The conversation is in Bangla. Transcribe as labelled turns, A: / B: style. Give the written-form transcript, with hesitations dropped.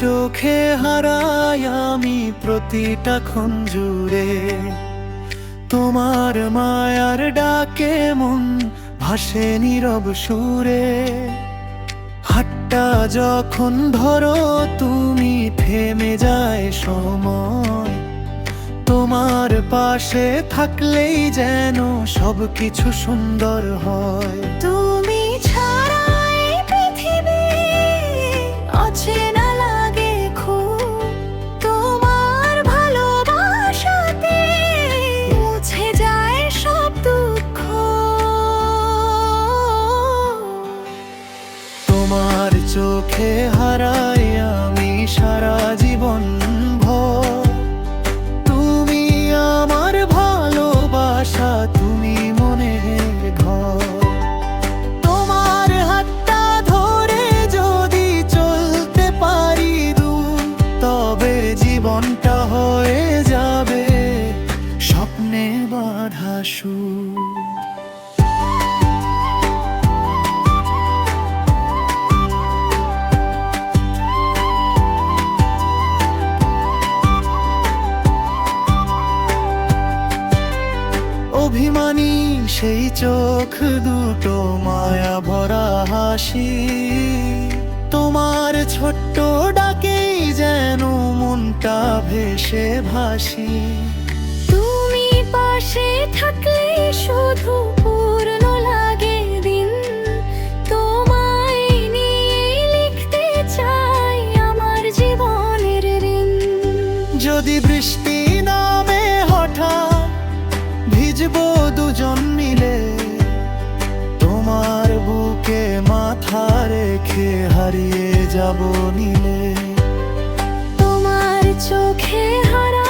A: চোখে হারাই আমি প্রতিটা ক্ষণ জুড়ে, তোমার মায়ার ডাকে মন ভাসে নীরব সুরে। হাতটা যখন ধরো তুমি থেমে যায় সময়, তোমার পাশে থাকলেই যেন সবকিছু সুন্দর হয়।
B: তুমি ছাড়া এই পৃথিবী অচেনা লাগে খুব, তোমার ভালোবাসাতে মুছে যায় সব দুঃখ।
A: তোমার চোখে হারাই আমি সারা জীবন ভর, তুমি আমার ভালোবাসা, তুমি মনের ঘর। তোমার হাতটা ধরে যদি চলতে পারি দূর, তবে জীবনটা হয়ে যাবে স্বপ্নে বাঁধা সুর। অভিমানী সেই চোখ দুটো, মায়া ভরা হাসি, তোমার ছোট্ট ডাকেই যেন মনটা ভেসে ভাসি।
B: তুমি পাশে থাকলে শুধু পূর্ণ লাগে দিন, তোমায় নিয়ে লিখতে চাই আমার জীবনের ঋণ।
A: যদি বৃষ্টি নামে হঠাৎ, ভিজবো দুজন মিলে, তোমার বুকে মাথা রেখে হারিয়ে যাব নীলে।
B: তোমার চোখে হারা